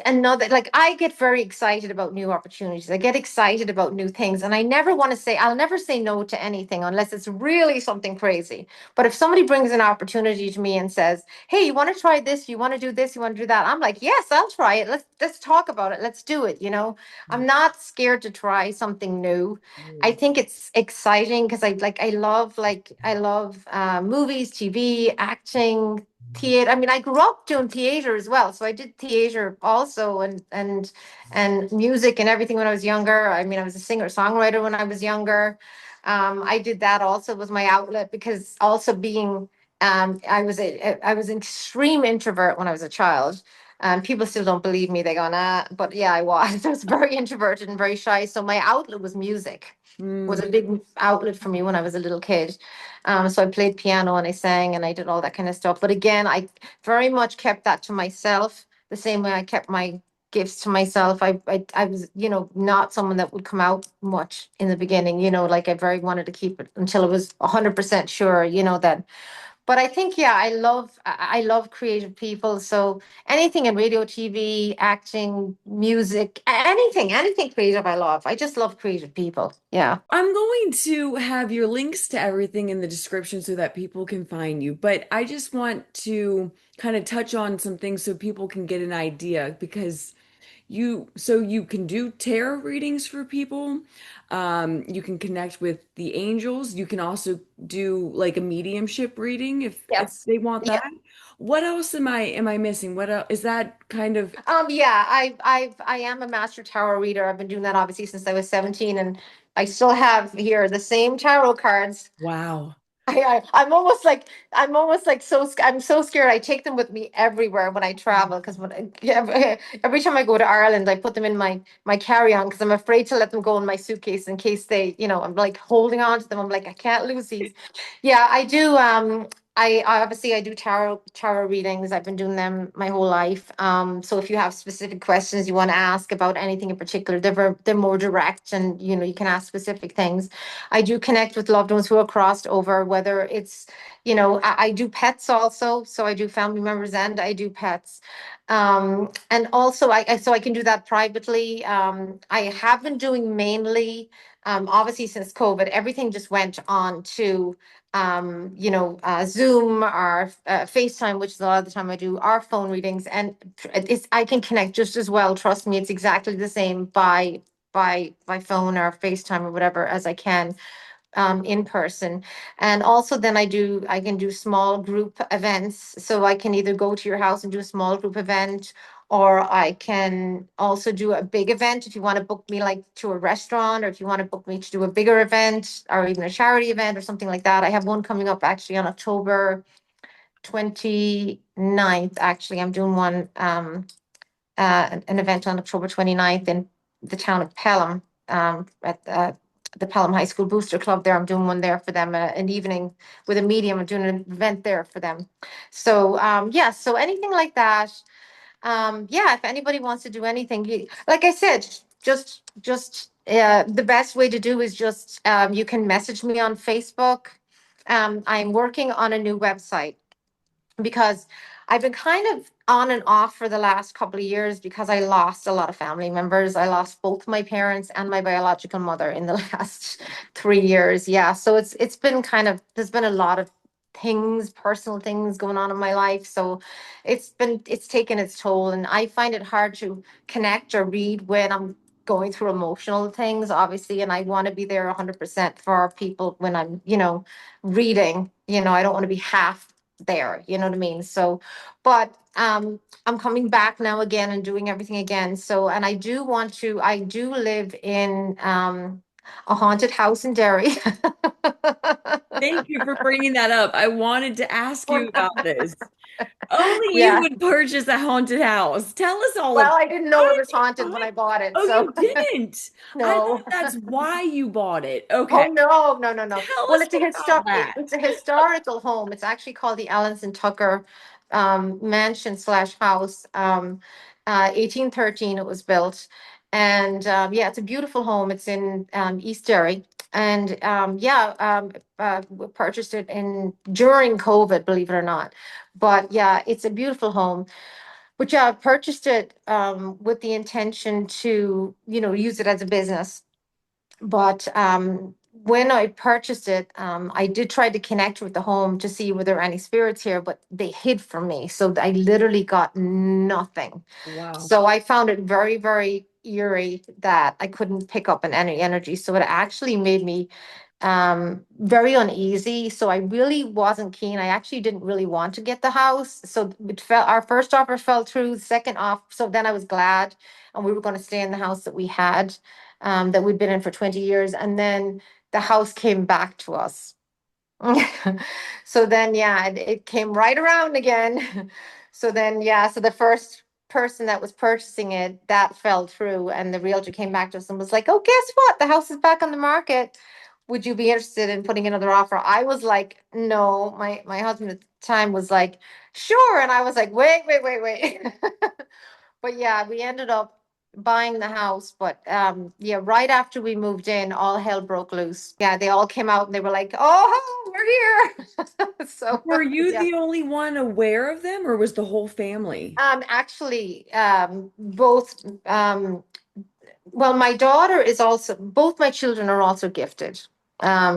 another, like, I get very excited about new opportunities. I get excited about new things, and I'll never say no to anything unless it's really something crazy. But if somebody brings an opportunity to me and says, "Hey, you want to try this? You want to do this? You want to do that?" I'm like, "Yes, I'll try it. Let's talk about it. Let's do it." I'm not scared to try something new. I think it's exciting because I love movies, TV, acting, theater. I mean, I grew up doing theater as well, so I did theater also, and music and everything when I was younger. I mean, I was a singer songwriter when I was younger. I did that also, was my outlet, because also being I was an extreme introvert when I was a child. People still don't believe me. They go, "Nah," but yeah, I was. I was very introverted and very shy. So my outlet was music. Was mm, a big outlet for me when I was a little kid. So I played piano and I sang and I did all that kind of stuff. But again, I very much kept that to myself, the same way I kept my gifts to myself. I was, not someone that would come out much in the beginning, like I very wanted to keep it until I was 100% sure, that. But I think, yeah, I love creative people. So anything in radio, TV, acting, music, anything creative, I love. I just love creative people. Yeah. I'm going to have your links to everything in the description so that people can find you. But I just want to kind of touch on some things so people can get an idea because you can do tarot readings for people. You can connect with the angels. You can also do like a mediumship reading if Yes. they want that. Yeah. What else am I missing? What else is that kind of Yeah, I am a master tarot reader. I've been doing that obviously since I was 17, and I still have here the same tarot cards. wow. I'm almost like I'm so scared. I take them with me everywhere when I travel, because every time I go to Ireland, I put them in my carry-on because I'm afraid to let them go in my suitcase in case I'm like holding on to them. I'm like, I can't lose these. Yeah, I do. I do tarot readings. I've been doing them my whole life. So if you have specific questions you want to ask about anything in particular, they're more direct, and you can ask specific things. I do connect with loved ones who are crossed over, whether it's, I do pets also. So I do family members and I do pets. And also so I can do that privately. I have been doing mainly, obviously since COVID, everything just went on to, Zoom or FaceTime, which is a lot of the time I do, our phone readings, and I can connect just as well. Trust me, it's exactly the same by phone or FaceTime or whatever as I can in person. And also then I can do small group events. So I can either go to your house and do a small group event, or I can also do a big event if you want to book me like to a restaurant, or if you want to book me to do a bigger event or even a charity event or something like that. I have one coming up actually on October 29th. Actually, I'm doing one an event on October 29th in the town of Pelham, at the Pelham High School Booster Club there. I'm doing one there for them, an evening with a medium. I'm doing an event there for them. So yeah, so anything like that. Yeah, if anybody wants to do anything, like I said, just the best way to do is just you can message me on Facebook. I'm working on a new website because I've been kind of on and off for the last couple of years because I lost a lot of family members. I lost both my parents and my biological mother in the last 3 years. Yeah, so it's been kind of, there's been a lot of things, personal things going on in my life. So it's taken its toll, and I find it hard to connect or read when I'm going through emotional things, obviously, and I want to be there 100% for people when I'm, reading. I don't want to be half there, you know what I mean? So, but I'm coming back now again and doing everything again. So, and I do live in a haunted house in Derry. Thank you for bringing that up. I wanted to ask you about this. Only you Yeah. would purchase a haunted house. Tell us all Well, about I didn't how know it did was you haunted when find? I bought it. Oh, So you didn't. I no. thought that's why you bought it. Oh, Okay. no, no, no, no. Tell Well, us about that. it's a historical home. It's actually called the Alanson Tucker Mansion slash house. 1813 it was built. And yeah, it's a beautiful home. It's in East Derry. And yeah, we purchased it in during COVID, believe it or not. But yeah, it's a beautiful home. But yeah, I purchased it with the intention to, use it as a business. But when I purchased it, I did try to connect with the home to see were there any spirits here, but they hid from me. So I literally got nothing. Wow. So I found it very, very eerie that I couldn't pick up on any energy. So it actually made me very uneasy. So I really wasn't keen. I actually didn't really want to get the house. So our first offer fell through, the second off. So then I was glad, and we were going to stay in the house that we had, that we'd been in for 20 years. And then the house came back to us. So then, yeah, it came right around again. So then, yeah, so the first person that was purchasing it, that fell through, and the realtor came back to us and was like, "Oh, guess what? The house is back on the market. Would you be interested in putting another offer?" I was like, "No." My husband at the time was like, "Sure," and I was like, "Wait, wait, wait, wait." But yeah, we ended up buying the house. But yeah, right after we moved in, all hell broke loose. Yeah, they all came out and they were like, "Oh, we're here." So Were you yeah. the only one aware of them, or was the whole family? Actually, both well, my daughter is also, both my children are also gifted.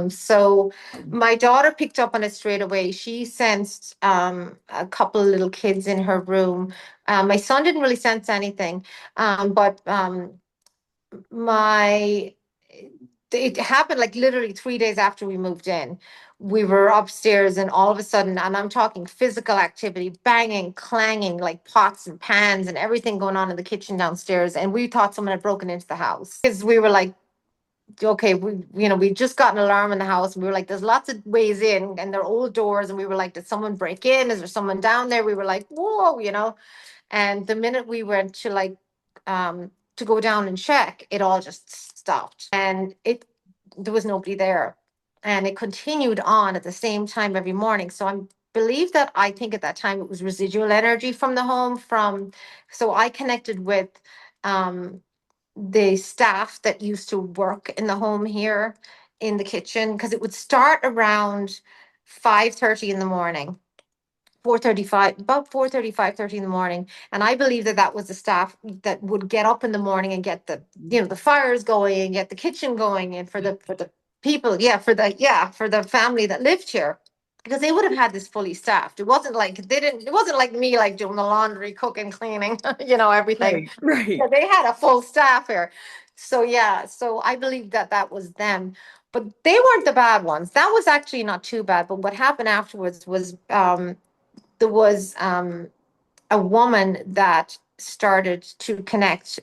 So my daughter picked up on it straight away. She sensed a couple of little kids in her room. My son didn't really sense anything, but my it happened like literally 3 days after we moved in. We were upstairs, and all of a sudden, and I'm talking physical activity, banging, clanging, like pots and pans and everything going on in the kitchen downstairs. And we thought someone had broken into the house because we were like, okay, we just got an alarm in the house, and we were like, there's lots of ways in, and they're old doors. And we were like, did someone break in? Is there someone down there? We were like, whoa. And the minute we went to to go down and check, it all just stopped. And there was nobody there. And it continued on at the same time every morning. So I think at that time it was residual energy from the home so I connected with um the staff that used to work in the home here in the kitchen, because it would start around 5:30 in the morning. 4:35, about 4:30, 5:30 in the morning. And I believe that that was the staff that would get up in the morning and get the fires going and get the kitchen going, and for the people, for the family that lived here. Because they would have had this fully staffed. It wasn't like me, like doing the laundry, cooking, cleaning, everything. Right, Yeah, right. they had a full staff here. So yeah, so I believe that that was them. But they weren't the bad ones. That was actually not too bad. But what happened afterwards was there was a woman that started to connect,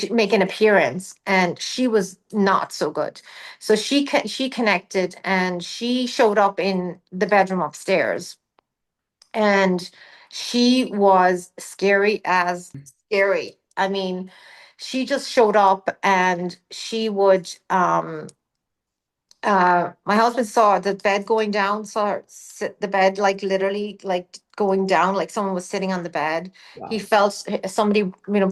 make an appearance, and she was not so good. So she connected, and she showed up in the bedroom upstairs. And she was scary as scary. I mean, she just showed up and she would my husband saw the bed going down, saw her sit the bed like literally like going down, like someone was sitting on the bed. He Wow. felt somebody,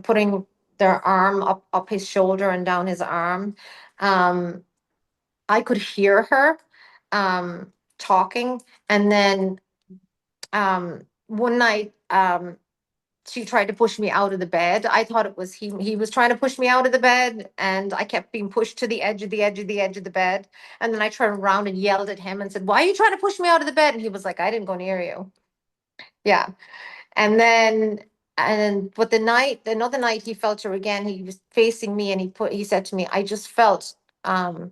putting their arm up his shoulder and down his arm. Um, I could hear her talking, and then one night she tried to push me out of the bed. I thought it was he was trying to push me out of the bed, and I kept being pushed to the edge of the edge of the edge of the bed. And then I turned around and yelled at him and said, "Why are you trying to push me out of the bed?" And he was like, "I didn't go near you." Yeah. And then but another night he felt her again. He was facing me and he said to me, "I just felt um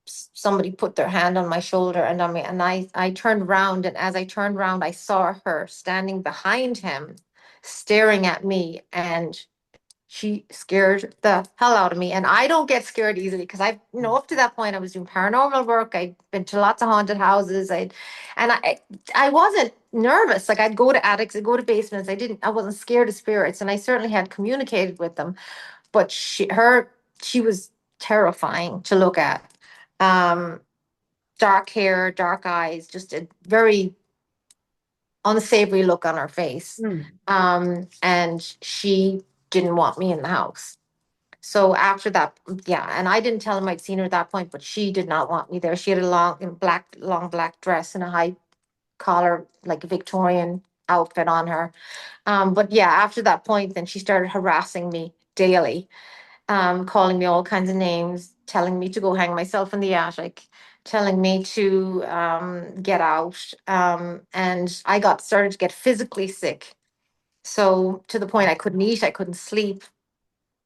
somebody put their hand on my shoulder and on me." And I turned around, and as I turned around, I saw her standing behind him, staring at me, and she scared the hell out of me. And I don't get scared easily because up to that point I was doing paranormal work. I'd been to lots of haunted houses. I wasn't nervous. Like, I'd go to attics, I'd go to basements. I wasn't scared of spirits, and I certainly had communicated with them. But she was terrifying to look at. Um, Dark hair, dark eyes, just a very unsavory look on her face. Hmm. And she didn't want me in the house. So after that, yeah, and I didn't tell him I'd seen her at that point, but she did not want me there. She had a long black dress and a high collar, like a Victorian outfit on her. But yeah, after that point, then she started harassing me daily, calling me all kinds of names, telling me to go hang myself in the attic, telling me to get out. And I got started to get physically sick. So to the point I couldn't eat, I couldn't sleep.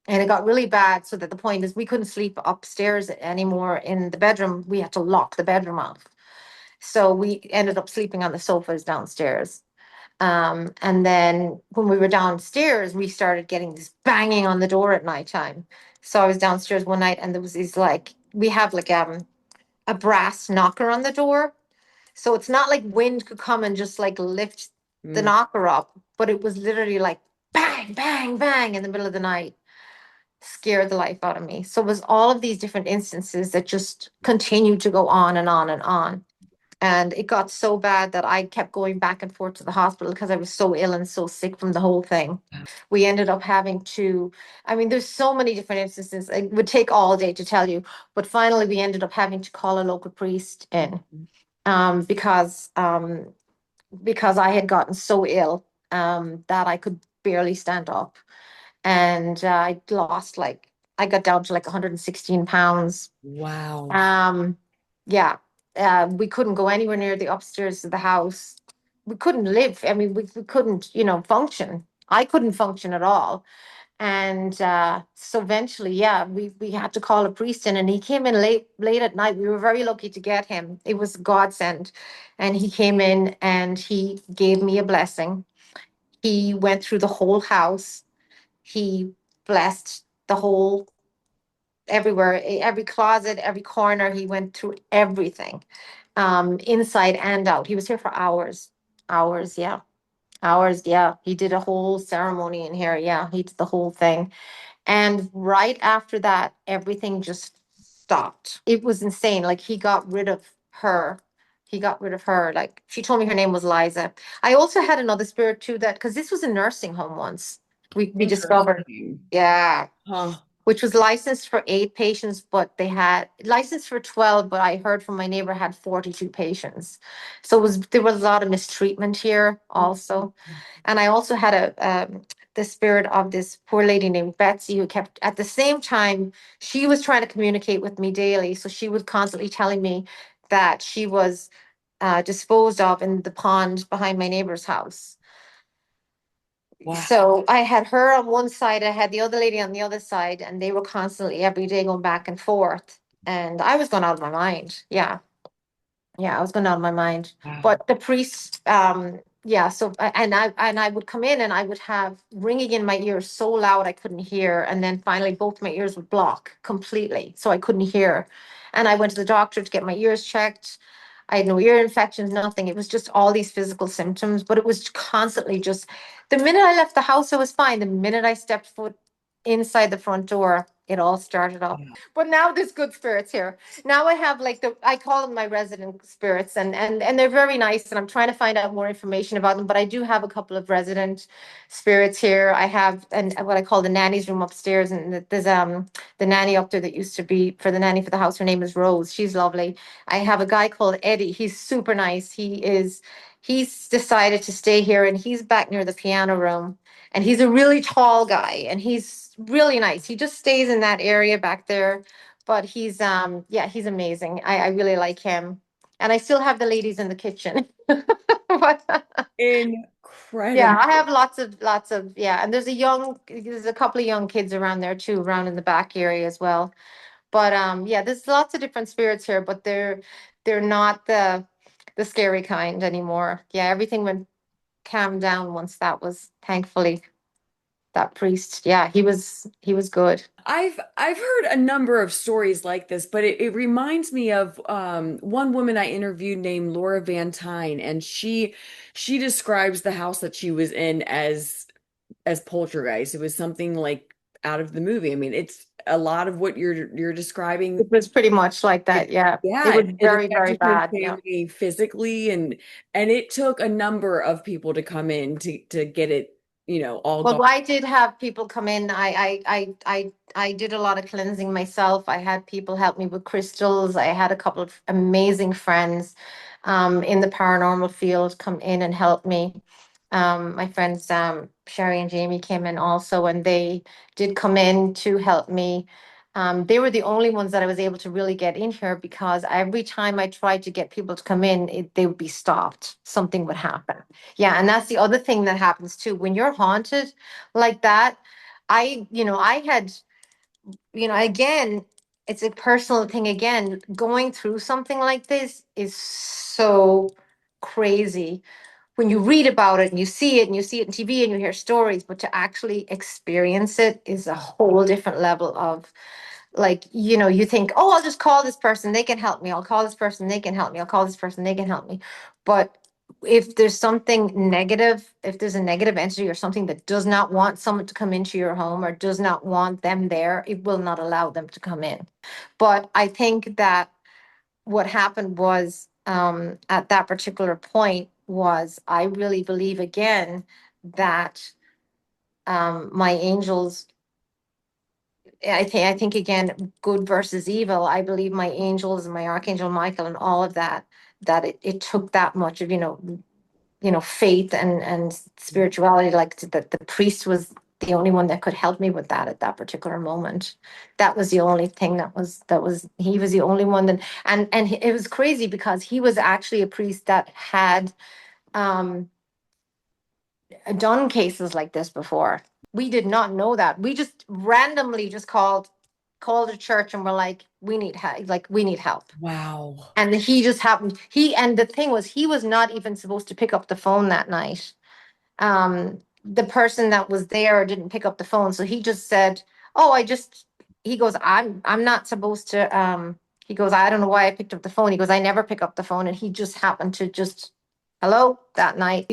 And it got really bad. So that the point is we couldn't sleep upstairs anymore in the bedroom. We had to lock the bedroom off. So we ended up sleeping on the sofas downstairs. And then when we were downstairs, we started getting this banging on the door at nighttime. So I was downstairs one night and there was these like, we have like a brass knocker on the door. So it's not like wind could come and just like lift the Hmm. knocker up, but it was literally like bang, bang, bang in the middle of the night. Scared the life out of me. So it was all of these different instances that just continued to go on and on and on. And it got so bad that I kept going back and forth to the hospital because I was so ill and so sick from the whole thing. We ended up having to, I mean, there's so many different instances. It would take all day to tell you, but finally we ended up having to call a local priest in um, because um, because I had gotten so ill that I could barely stand up, and I got down to like 116 pounds. Wow. Um, yeah, we couldn't go anywhere near the upstairs of the house. We couldn't live. I mean, we couldn't, function. I couldn't function at all. And so eventually, yeah, we had to call a priest in, and he came in late at night. We were very lucky to get him. It was godsend. And he came in and he gave me a blessing. He went through the whole house. He blessed the whole everywhere, every closet, every corner. He went through everything, inside and out. He was here for hours, hours, yeah, hours, yeah. He did a whole ceremony in here. Yeah, he did the whole thing. And right after that, everything just stopped. It was insane. Like, he got rid of her. He got rid of her. Like, she told me her name was Liza. I also had another spirit too, that because this was a nursing home once. We discovered. Interesting. Yeah, Huh. which was licensed for 8 patients, but they had licensed for 12, but I heard from my neighbor had 42 patients. So there was a lot of mistreatment here also. And I also had the spirit of this poor lady named Betsy who kept at the same time, she was trying to communicate with me daily. So she was constantly telling me that she was disposed of in the pond behind my neighbor's house. Wow. So I had her on one side, I had the other lady on the other side, and they were constantly every day going back and forth. And I was going out of my mind. Yeah. Yeah, I was going out of my mind. Wow. But the priest, yeah, so and I would come in and I would have ringing in my ears so loud I couldn't hear. And then finally both my ears would block completely. So I couldn't hear. And I went to the doctor to get my ears checked. I had no ear infections, nothing. It was just all these physical symptoms, but it was constantly just the minute I left the house, I was fine. The minute I stepped foot inside the front door, it all started up. But now there's good spirits here. Now I have like I call them my resident spirits, and they're very nice, and I'm trying to find out more information about them. But I do have a couple of resident spirits here. I have and what I call the nanny's room upstairs, and there's the nanny up there that used to be for the nanny for the house. Her name is Rose. She's lovely. I have a guy called Eddie. He's super nice. He's decided to stay here, and he's back near the piano room, and he's a really tall guy, and he's really nice. He just stays in that area back there, but he's yeah, he's amazing. I really like him, and I still have the ladies in the kitchen. But yeah, Incredible. I have lots of yeah, and there's a couple of young kids around there too, around in the back area as well. But yeah, there's lots of different spirits here, but they're not the scary kind anymore. Yeah, everything went calmed down once that was thankfully that priest. Yeah, he was good. I've heard a number of stories like this, but it reminds me of one woman I interviewed named Laura Van Tyne, and she describes the house that she was in as poltergeist. It was something like out of the movie. I mean, it's a lot of what you're describing. It was pretty much like that. It, Yeah, it yeah, was it very, very affected her bad. Yeah. family physically, and it took a number of people to come in to get it, all Well, gone. I did have people come in. I did a lot of cleansing myself. I had people help me with crystals. I had a couple of amazing friends in the paranormal field come in and help me. My friends Sherry and Jamie came in also, and they did come in to help me. They were the only ones that I was able to really get in here because every time I tried to get people to come in, they would be stopped. Something would happen. Yeah, and that's the other thing that happens too. When you're haunted like that, I had, again, it's a personal thing again. Going through something like this is so crazy when you read about it and you see it in TV and you hear stories, but to actually experience it is a whole different level of like, you think, oh, I'll just call this person, they can help me. I'll call this person, they can help me. I'll call this person, they can help me. But if there's something negative, if there's a negative entity or something that does not want someone to come into your home or does not want them there, it will not allow them to come in. But I think that what happened was at that particular point was I really believe again that my angels I think again, good versus evil. I believe my angels and my Archangel Michael and all of that, that it took that much of, faith and spirituality, like that the priest was the only one that could help me with that at that particular moment. That was the only thing that was he was the only one that and it was crazy because he was actually a priest that had um done cases like this before. We did not know that. We just randomly just called a church and we're like, we need help. Like we need help. Wow. And he just happened. And the thing was, he was not even supposed to pick up the phone that night. The person that was there didn't pick up the phone, so he just said, "Oh, He goes, I'm not supposed to." He goes, "I don't know why I picked up the phone." He goes, "I never pick up the phone," and he just happened to just hello that night.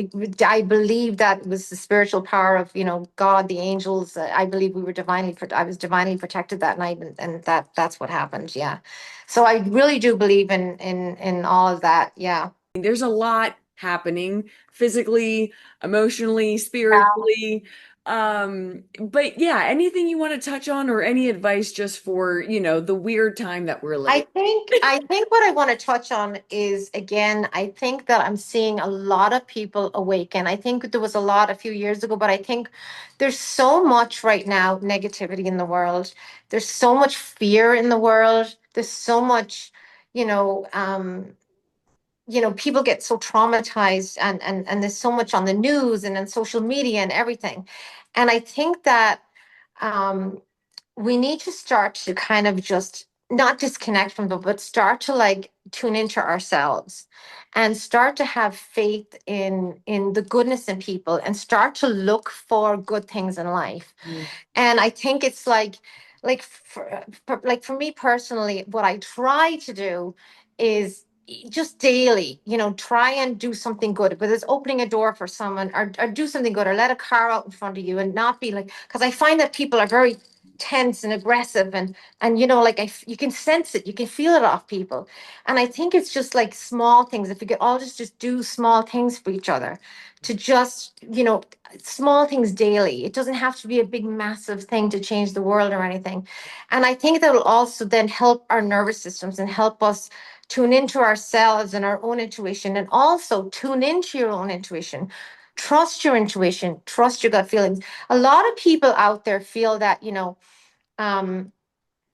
I believe that was the spiritual power of God, the angels. I believe I was divinely protected that night, and that's what happened. Yeah, so I really do believe in all of that. Yeah. There's a lot happening physically, emotionally, spiritually. But yeah, anything you want to touch on or any advice just for, the weird time that we're living? I think what I want to touch on is again, I think that I'm seeing a lot of people awaken. I think there was a lot a few years ago, but I think there's so much right now negativity in the world. There's so much fear in the world. There's so much, you know, um, people get so traumatized and there's so much on the news and on social media and everything. And I think that um we need to start to kind of just not disconnect from them, but start to like tune into ourselves and start to have faith in the goodness in people and start to look for good things in life. Mm. And I think it's like for me personally, what I try to do is just daily, try and do something good, whether it's opening a door for someone, or do something good, or let a car out in front of you, and not be like, because I find that people are very tense and aggressive, and like you can sense it, you can feel it off people. And I think it's just like small things. If we could all just do small things for each other, to just, small things daily. It doesn't have to be a big, massive thing to change the world or anything. And I think that will also then help our nervous systems and help us tune into ourselves and our own intuition, and also tune into your own intuition. Trust your intuition, trust your gut feelings. A lot of people out there feel that, um,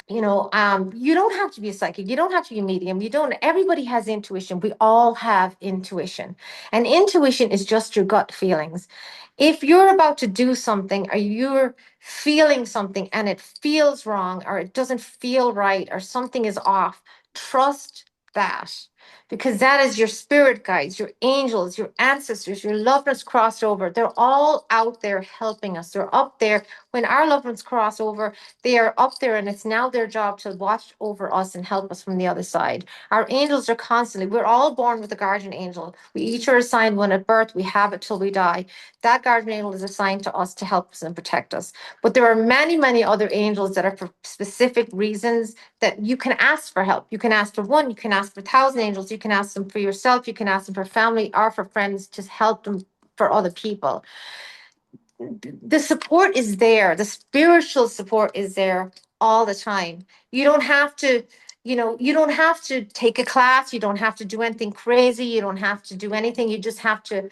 you don't have to be a psychic. You don't have to be a medium. You don't. Everybody has intuition. We all have intuition. And intuition is just your gut feelings. If you're about to do something, or you're feeling something and it feels wrong, or it doesn't feel right, or something is off, trust that. Because that is your spirit guides, your angels, your ancestors, your loved ones crossed over. They're all out there helping us. They're up there. When our loved ones cross over, they are up there, and it's now their job to watch over us and help us from the other side. Our angels are constantly, we're all born with a guardian angel. We each are assigned one at birth. We have it till we die. That guardian angel is assigned to us to help us and protect us. But there are many, many other angels that are for specific reasons, that you can ask for help. You can ask for one, you can ask for 1,000 angels, you can ask them for yourself, you can ask them for family or for friends, to help them for other people. The support is there, the spiritual support is there all the time. You don't have to, you don't have to take a class, you don't have to do anything crazy, you don't have to do anything. You just have to,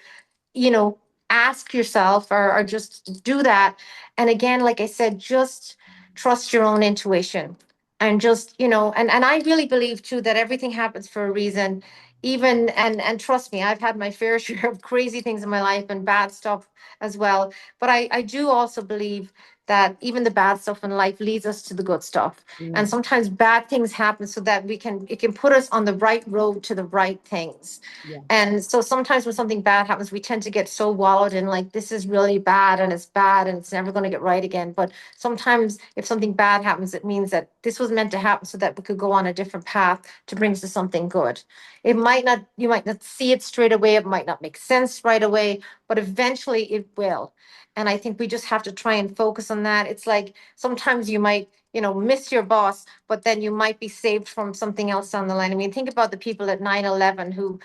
you know, ask yourself, or just do that. And again, like I said, just trust your own intuition, and just, and I really believe too that everything happens for a reason. Even, and trust me, I've had my fair share of crazy things in my life and bad stuff as well. But I do also believe that even the bad stuff in life leads us to the good stuff. And Mm, sometimes bad things happen so that it can put us on the right road to the right things. yeah. And so sometimes when something bad happens, we tend to get so wallowed in like, this is really bad and it's never going to get right again. But sometimes if something bad happens, it means that this was meant to happen so that we could go on a different path to bring us to something good. It might not, you might not see it straight away. It might not make sense right away, but eventually it will. And I think we just have to try and focus on that. It's like sometimes you might, miss your boss, but then you might be saved from something else down the line. I mean, think about the people at 9/11 who,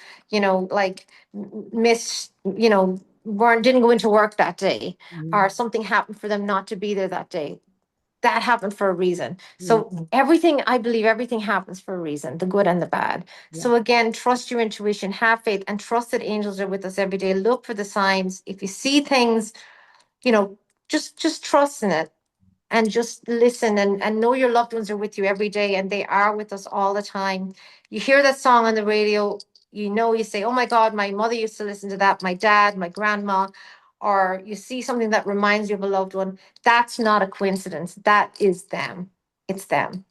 like missed, weren't didn't go into work that day, Mhm. or something happened for them not to be there that day. That happened for a reason. Mm, So everything, I believe everything happens for a reason, the good and the bad. yeah. So again, trust your intuition, have faith, and trust that angels are with us every day. Look for the signs. If you see things, you know, just trust in it, and just listen, and know your loved ones are with you every day, and they are with us all the time. You hear that song on the radio, you say, oh my God, my mother used to listen to that, my dad, my grandma, or you see something that reminds you of a loved one. That's not a coincidence. That is them. It's them.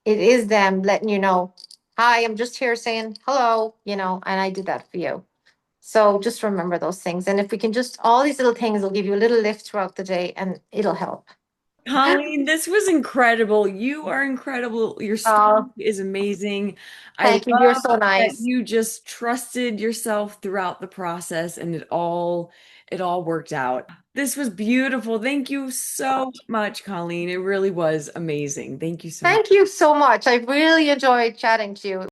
It is them letting you know, hi, I'm just here saying hello, and I did that for you. So just remember those things. And if we can just, all these little things will give you a little lift throughout the day, and it'll help. Colleen, this was incredible. You are incredible. Your story Uh, is amazing. I Thank you. You're love so that nice. you just trusted yourself throughout the process and it all worked out. This was beautiful. Thank you so much, Colleen. It really was amazing. Thank you so much. Thank you so much. I really enjoyed chatting to you.